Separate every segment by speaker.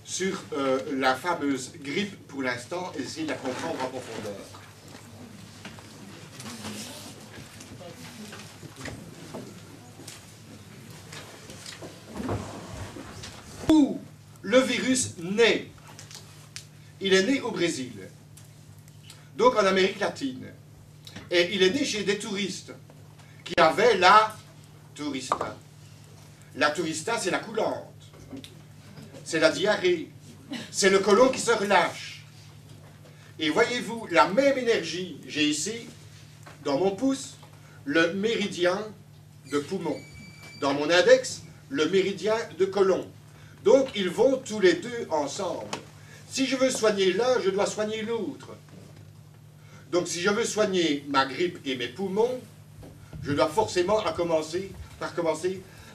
Speaker 1: sur la fameuse grippe pour l'instant et essayer de la comprendre en profondeur. Où le virus naît? Il est né au Brésil, donc en Amérique latine. Et il est né chez des touristes qui avaient la tourista. La tourista, c'est la coulante, c'est la diarrhée, c'est le côlon qui se relâche. Et voyez-vous, la même énergie, j'ai ici, dans mon pouce, le méridien de poumon. Dans mon index, le méridien de côlon. Donc, ils vont tous les deux ensemble. Si je veux soigner l'un, je dois soigner l'autre. Donc, si je veux soigner ma grippe et mes poumons, je dois forcément commencer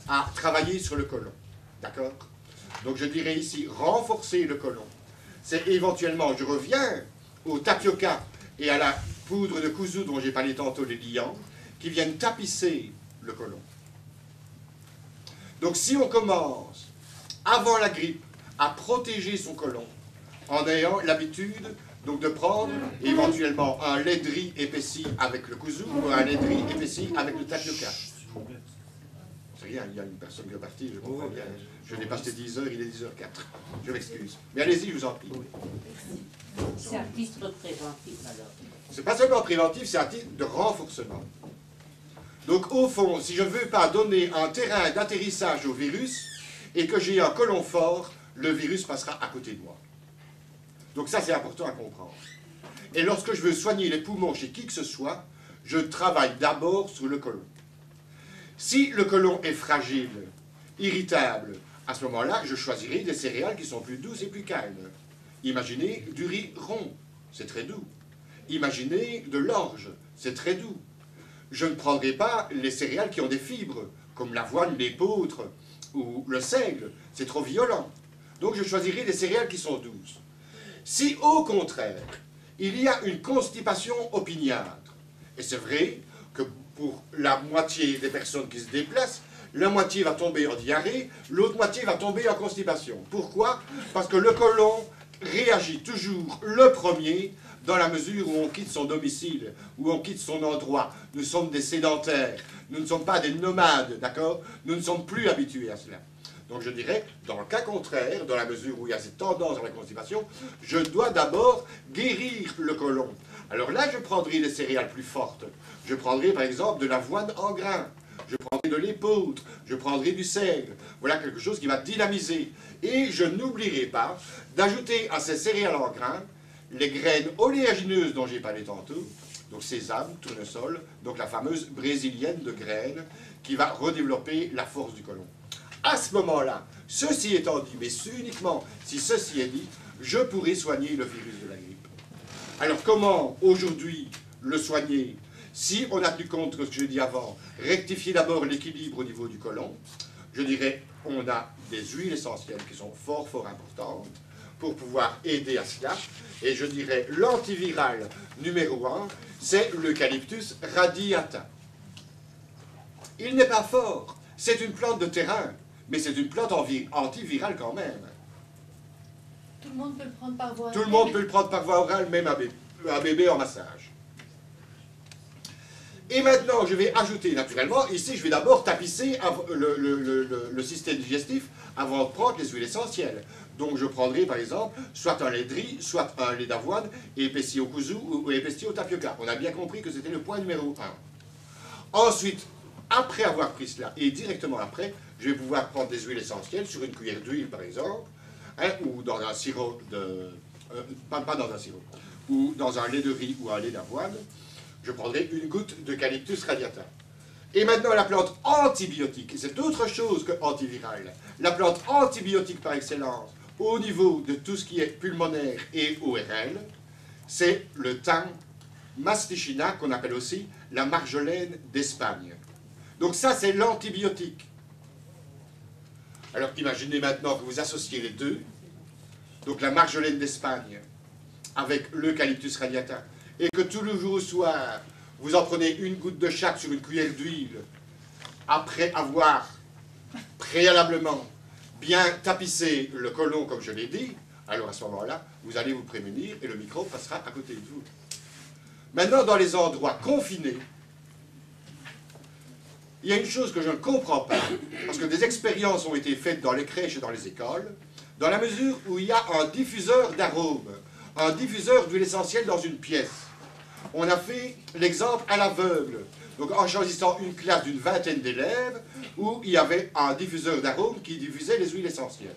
Speaker 1: à travailler sur le côlon. D'accord? Donc, je dirais ici, renforcer le côlon. C'est éventuellement, je reviens au tapioca et à la poudre de kuzu dont j'ai parlé tantôt, les liants, qui viennent tapisser le côlon. Donc, si on commence, avant la grippe, à protéger son côlon, en ayant l'habitude donc de prendre éventuellement un lait de riz épaissi avec le kuzu ou un lait de riz épaissi avec le tapioca. C'est rien, il y a une personne qui est partie, je comprends bien. Je n'ai pas acheté 10 heures, il est 10h04. Je m'excuse. Mais allez-y, je vous en prie.
Speaker 2: C'est un titre préventif alors.
Speaker 1: C'est pas seulement préventif, c'est un titre de renforcement. Donc au fond, si je ne veux pas donner un terrain d'atterrissage au virus et que j'ai un côlon fort, le virus passera à côté de moi. Donc ça, c'est important à comprendre. Et lorsque je veux soigner les poumons chez qui que ce soit, je travaille d'abord sur le côlon. Si le côlon est fragile, irritable, à ce moment-là, je choisirai des céréales qui sont plus douces et plus calmes. Imaginez du riz rond, c'est très doux. Imaginez de l'orge, c'est très doux. Je ne prendrai pas les céréales qui ont des fibres, comme l'avoine, l'épeautre ou le seigle, c'est trop violent. Donc je choisirai des céréales qui sont douces. Si au contraire, il y a une constipation opiniâtre, et c'est vrai que pour la moitié des personnes qui se déplacent, la moitié va tomber en diarrhée, l'autre moitié va tomber en constipation. Pourquoi? Parce que le côlon réagit toujours le premier dans la mesure où on quitte son domicile, où on quitte son endroit. Nous sommes des sédentaires, nous ne sommes pas des nomades, d'accord? Nous ne sommes plus habitués à cela. Donc je dirais, dans le cas contraire, dans la mesure où il y a cette tendance à la constipation, je dois d'abord guérir le côlon. Alors là, je prendrai des céréales plus fortes. Je prendrai par exemple de l'avoine en grains. Je prendrai de l'épeautre, je prendrai du seigle. Voilà quelque chose qui va dynamiser. Et je n'oublierai pas d'ajouter à ces céréales en grains les graines oléagineuses dont j'ai parlé tantôt, donc sésame, tournesol, donc la fameuse brésilienne de graines qui va redévelopper la force du côlon. À ce moment-là, ceci étant dit, mais uniquement si ceci est dit, je pourrai soigner le virus de la grippe. Alors comment aujourd'hui le soigner? Si on a tenu compte de ce que j'ai dit avant, rectifier d'abord l'équilibre au niveau du côlon, je dirais on a des huiles essentielles qui sont fort importantes pour pouvoir aider à cela. Et je dirais l'antiviral numéro 1, c'est l'Eucalyptus radiata. Il n'est pas fort, c'est une plante de terrain, mais c'est une plante antivirale quand même.
Speaker 3: Tout le monde peut le prendre par voie orale.
Speaker 1: Tout le monde peut le prendre par voie orale, même un bébé en massage. Et maintenant, je vais ajouter, naturellement, ici, je vais d'abord tapisser le système digestif avant de prendre les huiles essentielles. Donc, je prendrai, par exemple, soit un lait de riz, soit un lait d'avoine, épaissi au kuzu ou épaissi au tapioca. On a bien compris que c'était le point numéro 1. Ensuite, après avoir pris cela, et directement après, je vais pouvoir prendre des huiles essentielles sur une cuillère d'huile, par exemple, hein, ou dans un sirop de... pas dans un sirop, ou dans un lait de riz ou un lait d'avoine. Je prendrai une goutte d'Eucalyptus radiata. Et maintenant, la plante antibiotique, c'est autre chose que antivirale. La plante antibiotique par excellence, au niveau de tout ce qui est pulmonaire et ORL, c'est le thym mastichina, qu'on appelle aussi la marjolaine d'Espagne. Donc ça, c'est l'antibiotique. Alors imaginez maintenant que vous associez les deux, donc la marjolaine d'Espagne avec l'Eucalyptus radiata, et que tout le jour au soir, vous en prenez une goutte de chaque sur une cuillère d'huile, après avoir préalablement bien tapisser le côlon, comme je l'ai dit, alors à ce moment-là, vous allez vous prémunir et le microbe passera à côté de vous. Maintenant, dans les endroits confinés, il y a une chose que je ne comprends pas, parce que des expériences ont été faites dans les crèches et dans les écoles, dans la mesure où il y a un diffuseur d'arômes, un diffuseur d'huile essentielle dans une pièce. On a fait l'exemple à l'aveugle, donc en choisissant une classe d'une vingtaine d'élèves, où il y avait un diffuseur d'arômes qui diffusait les huiles essentielles.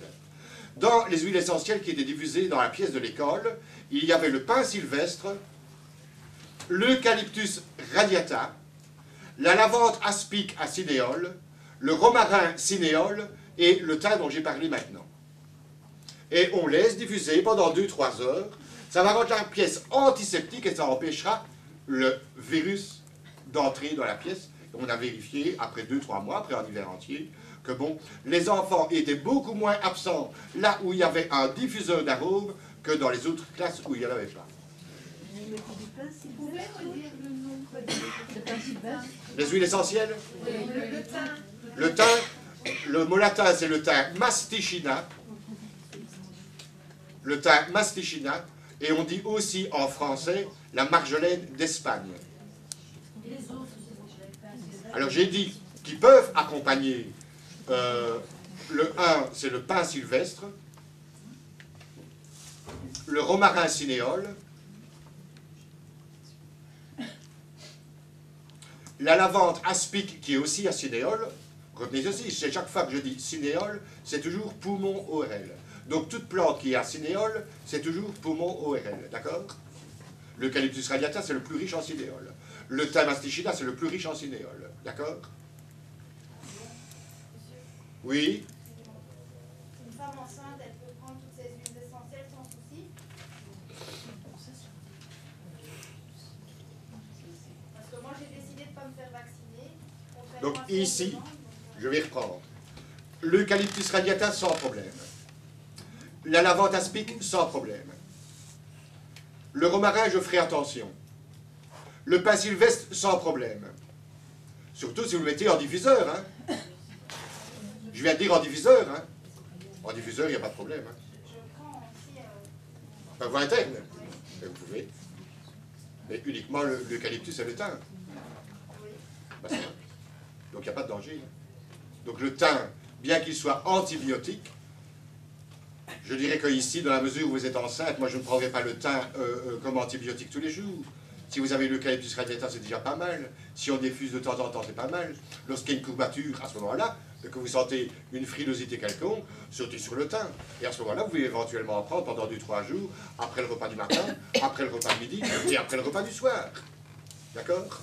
Speaker 1: Dans les huiles essentielles qui étaient diffusées dans la pièce de l'école, il y avait le pin sylvestre, l'eucalyptus radiata, la lavande aspic à cinéole, le romarin cinéole et le thym dont j'ai parlé maintenant. Et on laisse diffuser pendant 2-3 heures. Ça va rendre la pièce antiseptique et ça empêchera le virus d'entrer dans la pièce. Et on a vérifié, après 2-3 mois, après un hiver entier, que bon, les enfants étaient beaucoup moins absents là où il y avait un diffuseur d'arômes que dans les autres classes où il n'y en avait pas.
Speaker 3: Vous pouvez redire le nom de pain sylvestre?
Speaker 1: Les huiles essentielles?
Speaker 3: Le thym.
Speaker 1: Le thym, le mot latin c'est le thym masticina. Le thym masticina. Et on dit aussi en français la marjolaine d'Espagne. Alors j'ai dit qu'ils peuvent accompagner le 1, c'est le pin sylvestre, le romarin cinéole, la lavande aspic qui est aussi à cinéole. Retenez ceci, c'est chaque fois que je dis cinéole, c'est toujours poumon ORL. Donc toute plante qui est à cinéole, c'est toujours poumon ORL, d'accord? L'eucalyptus radiata, c'est le plus riche en cinéole. Le thym masticina, c'est le plus riche en cinéole, d'accord? Oui?
Speaker 4: Une femme enceinte, elle peut prendre toutes ces huiles essentielles sans souci? Parce que moi, j'ai décidé de ne pas me faire vacciner.
Speaker 1: Donc ici, je vais reprendre. L'eucalyptus radiata, sans problème. La lavande aspic, sans problème. Le romarin, je ferai attention. Le pin sylvestre, sans problème. Surtout si vous le mettez en diffuseur, hein. Je viens de dire en diffuseur, hein. En diffuseur, il n'y a pas de problème, hein.
Speaker 4: Je prends aussi...
Speaker 1: Par voie interne. Et vous pouvez. Mais uniquement l'eucalyptus et le thym.
Speaker 4: Oui.
Speaker 1: Bah, c'est vrai. Donc il n'y a pas de danger. Donc le thym, bien qu'il soit antibiotique, je dirais qu'ici, dans la mesure où vous êtes enceinte, moi je ne prendrai pas le thym comme antibiotique tous les jours. Si vous avez l'eucalyptus radiata, c'est déjà pas mal. Si on diffuse de temps en temps, c'est pas mal. Lorsqu'il y a une courbature, à ce moment-là, que vous sentez une frilosité quelconque, sautez sur le thym. Et à ce moment-là, vous pouvez éventuellement en prendre pendant 2-3 jours, après le repas du matin, après le repas de midi et après le repas du soir. D'accord?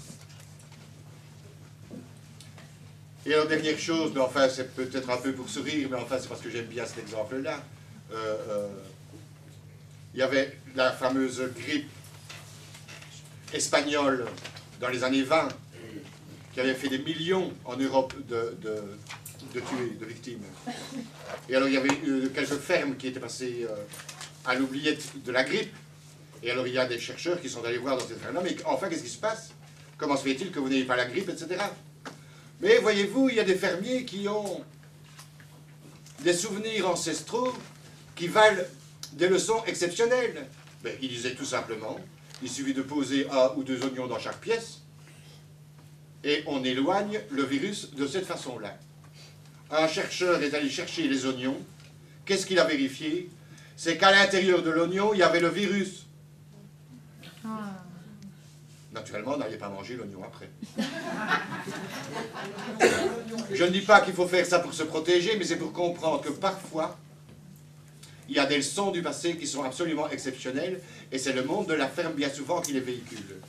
Speaker 1: Et alors, dernière chose, mais enfin, c'est peut-être un peu pour sourire, mais enfin, c'est parce que j'aime bien cet exemple-là. Il y avait la fameuse grippe espagnole dans les années 20, qui avait fait des millions en Europe de tués, de victimes. Et alors, il y avait quelques fermes qui étaient passées à l'oubliette de la grippe. Et alors, il y a des chercheurs qui sont allés voir dans ces fermes-là, mais enfin, qu'est-ce qui se passe? Comment se fait-il que vous n'ayez pas la grippe, etc. Mais voyez-vous, il y a des fermiers qui ont des souvenirs ancestraux qui valent des leçons exceptionnelles. Mais ils disaient tout simplement, il suffit de poser 1 ou 2 oignons dans chaque pièce et on éloigne le virus de cette façon-là. Un chercheur est allé chercher les oignons. Qu'est-ce qu'il a vérifié? C'est qu'à l'intérieur de l'oignon, il y avait le virus. Naturellement, n'allez pas manger l'oignon après. Je ne dis pas qu'il faut faire ça pour se protéger, mais c'est pour comprendre que parfois, il y a des leçons du passé qui sont absolument exceptionnelles, et c'est le monde de la ferme bien souvent qui les véhicule.